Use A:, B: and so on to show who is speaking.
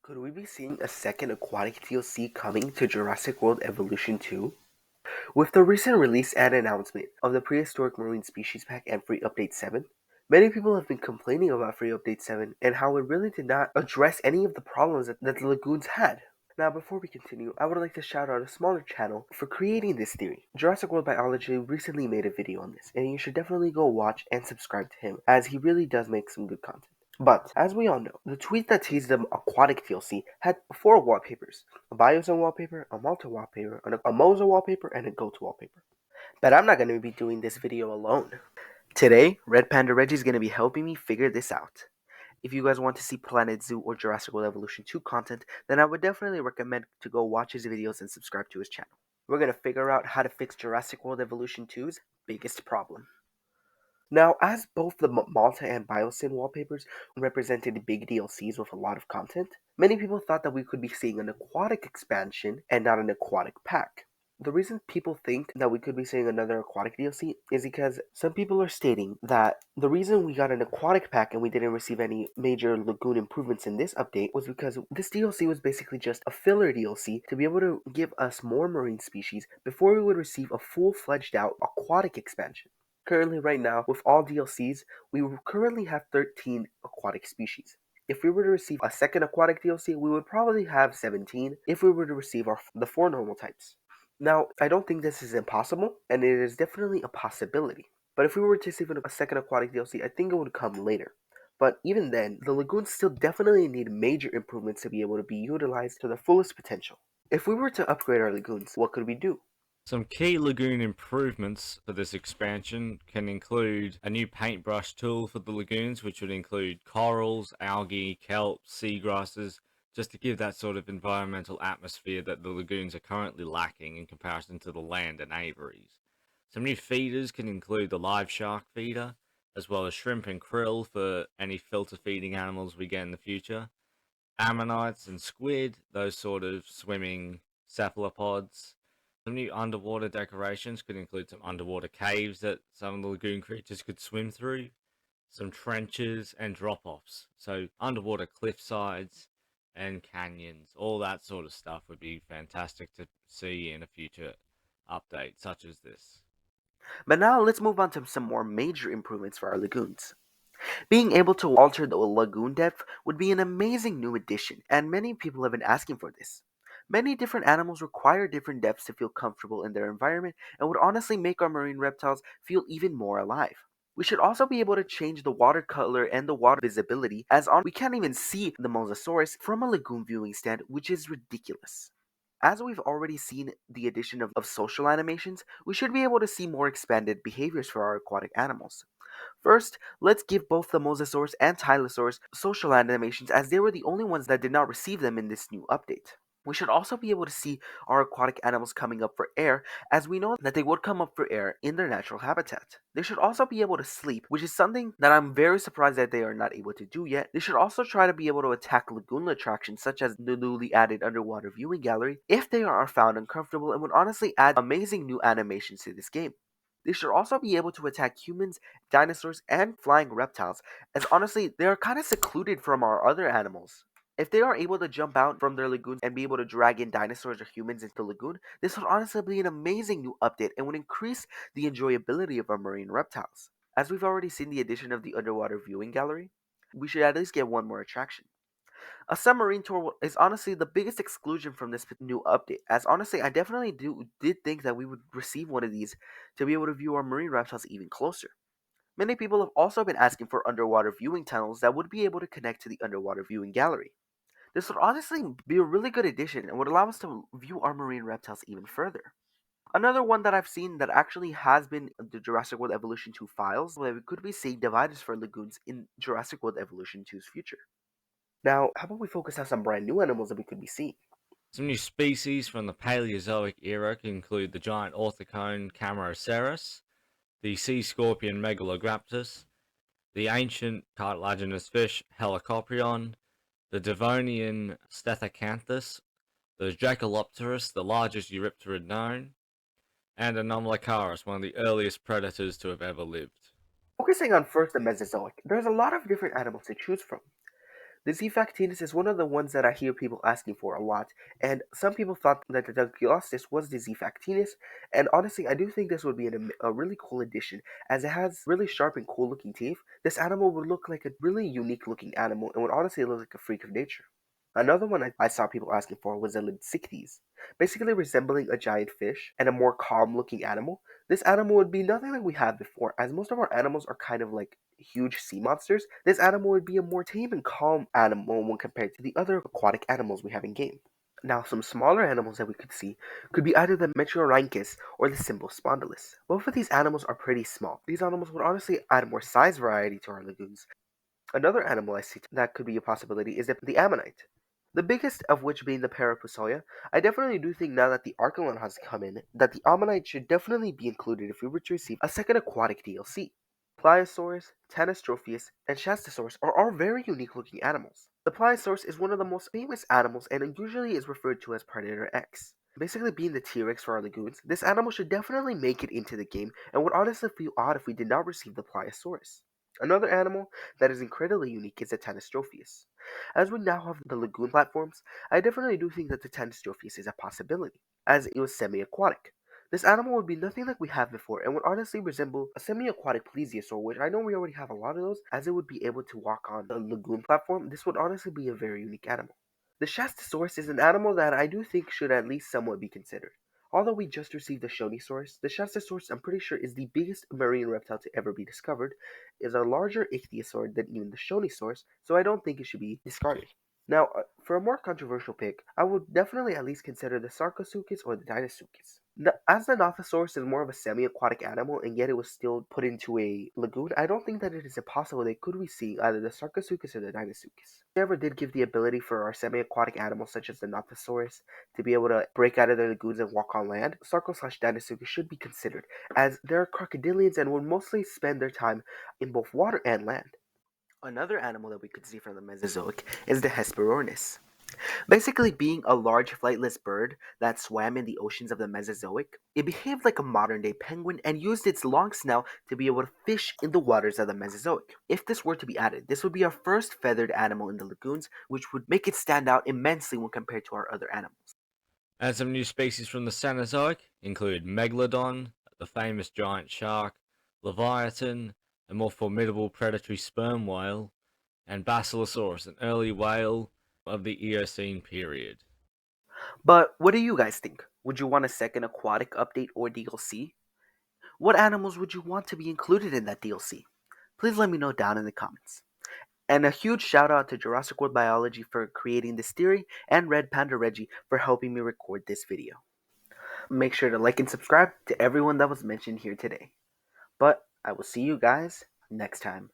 A: Could we be seeing a second aquatic DLC coming to Jurassic World Evolution 2? With the recent release and announcement of the Prehistoric Marine Species Pack and Free Update 7, many people have been complaining about Free Update 7 and how it really did not address any of the problems that the lagoons had. Now, before we continue, I would like to shout out a smaller channel for creating this theory. Jurassic World Biology recently made a video on this, and you should definitely go watch and subscribe to him, as he really does make some good content. But, as we all know, the tweet that teased the Aquatic DLC had 4 wallpapers: a Biozone wallpaper, a Malta wallpaper, a Moza wallpaper, and a Goat wallpaper. But I'm not going to be doing this video alone. Today, Red Panda Reggie is going to be helping me figure this out. If you guys want to see Planet Zoo or Jurassic World Evolution 2 content, then I would definitely recommend to go watch his videos and subscribe to his channel. We're going to figure out how to fix Jurassic World Evolution 2's biggest problem. Now, as both the Malta and Biosyn wallpapers represented big DLCs with a lot of content, many people thought that we could be seeing an aquatic expansion and not an aquatic pack. The reason people think that we could be seeing another aquatic DLC is because some people are stating that the reason we got an aquatic pack and we didn't receive any major lagoon improvements in this update was because this DLC was basically just a filler DLC to be able to give us more marine species before we would receive a full-fledged out aquatic expansion. Currently, right now, with all DLCs, we currently have 13 aquatic species. If we were to receive a second aquatic DLC, we would probably have 17 if we were to receive the 4 normal types. Now, I don't think this is impossible, and it is definitely a possibility. But if we were to receive a second aquatic DLC, I think it would come later. But even then, the lagoons still definitely need major improvements to be able to be utilized to their fullest potential. If we were to upgrade our lagoons, what could we do?
B: Some key lagoon improvements for this expansion can include a new paintbrush tool for the lagoons, which would include corals, algae, kelp, seagrasses, just to give that sort of environmental atmosphere that the lagoons are currently lacking in comparison to the land and aviaries. Some new feeders can include the live shark feeder, as well as shrimp and krill for any filter feeding animals we get in the future, ammonites and squid, those sort of swimming cephalopods. Some new underwater decorations could include some underwater caves that some of the lagoon creatures could swim through, some trenches and drop-offs. So underwater cliff sides and canyons, all that sort of stuff would be fantastic to see in a future update such as this.
A: But now let's move on to some more major improvements for our lagoons. Being able to alter the lagoon depth would be an amazing new addition, and many people have been asking for this. Many different animals require different depths to feel comfortable in their environment and would honestly make our marine reptiles feel even more alive. We should also be able to change the water color and the water visibility, as we can't even see the Mosasaurus from a lagoon viewing stand, which is ridiculous. As we've already seen the addition of social animations, we should be able to see more expanded behaviors for our aquatic animals. First, let's give both the Mosasaurus and Tylosaurus social animations, as they were the only ones that did not receive them in this new update. We should also be able to see our aquatic animals coming up for air, as we know that they would come up for air in their natural habitat. They should also be able to sleep, which is something that I'm very surprised that they are not able to do yet. They should also try to be able to attack lagoon attractions such as the newly added underwater viewing gallery if they are found uncomfortable, and would honestly add amazing new animations to this game. They should also be able to attack humans, dinosaurs, and flying reptiles, as honestly, they are kind of secluded from our other animals. If they are able to jump out from their lagoons and be able to drag in dinosaurs or humans into the lagoon, this would honestly be an amazing new update and would increase the enjoyability of our marine reptiles. As we've already seen the addition of the underwater viewing gallery, we should at least get one more attraction. A submarine tour is honestly the biggest exclusion from this new update, as honestly I definitely did think that we would receive one of these to be able to view our marine reptiles even closer. Many people have also been asking for underwater viewing tunnels that would be able to connect to the underwater viewing gallery. This would honestly be a really good addition and would allow us to view our marine reptiles even further. Another one that I've seen that actually has been the Jurassic World Evolution 2 files, where we could be seeing dividers for lagoons in Jurassic World Evolution 2's future. Now, how about we focus on some brand new animals that we could be seeing?
B: Some new species from the Paleozoic era can include the giant orthocone Camarasaurus, the sea scorpion Megalograptus, the ancient cartilaginous fish Helicoprion, the Devonian Stethocanthus, the Dracolopterus, the largest eurypterid known, and Anomalocaris, one of the earliest predators to have ever lived.
A: Focusing on first the Mesozoic, there's a lot of different animals to choose from. The Zefactinus is one of the ones that I hear people asking for a lot, and some people thought that the Douglastis was the Zefactinus, and honestly, I do think this would be a really cool addition, as it has really sharp and cool looking teeth. This animal would look like a really unique looking animal, and would honestly look like a freak of nature. Another one I saw people asking for was a Lidsictes, basically resembling a giant fish and a more calm looking animal. This animal would be nothing like we had before, as most of our animals are kind of like huge sea monsters. This animal would be a more tame and calm animal when compared to the other aquatic animals we have in game. Now, some smaller animals that we could see could be either the Metriorhynchus or the Symbospondylus. Both of these animals are pretty small. These animals would honestly add more size variety to our lagoons. Another animal I see that could be a possibility is the ammonite. The biggest of which being the Parapusoia. I definitely do think now that the Archelon has come in, that the ammonite should definitely be included if we were to receive a second aquatic DLC. Pliosaurus, Tanystropheus, and Shastosaurus are all very unique looking animals. The Pliosaurus is one of the most famous animals and usually is referred to as Predator X. Basically being the T-Rex for our lagoons, this animal should definitely make it into the game and would honestly feel odd if we did not receive the Pliosaurus. Another animal that is incredibly unique is the Tanystropheus. As we now have the lagoon platforms, I definitely do think that the Tanystropheus is a possibility, as it was semi-aquatic. This animal would be nothing like we have before and would honestly resemble a semi-aquatic plesiosaur, which I know we already have a lot of those, as it would be able to walk on the lagoon platform. This would honestly be a very unique animal. The Shastosaurus is an animal that I do think should at least somewhat be considered. Although we just received the Shonisaurus, the Shastosaurus I'm pretty sure is the biggest marine reptile to ever be discovered, is a larger ichthyosaur than even the Shonisaurus, so I don't think it should be discarded. Now, for a more controversial pick, I would definitely at least consider the Sarcosuchus or the Deinosuchus. As the Nothosaurus is more of a semi-aquatic animal, and yet it was still put into a lagoon, I don't think that it is impossible they could we see either the Sarcosuchus or the Deinosuchus. They ever did give the ability for our semi-aquatic animals such as the Nothosaurus to be able to break out of their lagoons and walk on land, Sarco/Deinosuchus should be considered, as they're crocodilians and would mostly spend their time in both water and land. Another animal that we could see from the Mesozoic is the Hesperornis. Basically, being a large flightless bird that swam in the oceans of the Mesozoic, it behaved like a modern day penguin and used its long snout to be able to fish in the waters of the Mesozoic. If this were to be added, this would be our first feathered animal in the lagoons, which would make it stand out immensely when compared to our other animals.
B: And some new species from the Cenozoic include Megalodon, the famous giant shark, Leviathan, a more formidable predatory sperm whale, and Basilosaurus, an early whale of the Eocene period.
A: But what do you guys think? Would you want a second aquatic update or DLC? What animals would you want to be included in that DLC? Please let me know down in the comments. And a huge shout out to Jurassic World Biology for creating this theory and Red Panda Reggie for helping me record this video. Make sure to like and subscribe to everyone that was mentioned here today. But I will see you guys next time.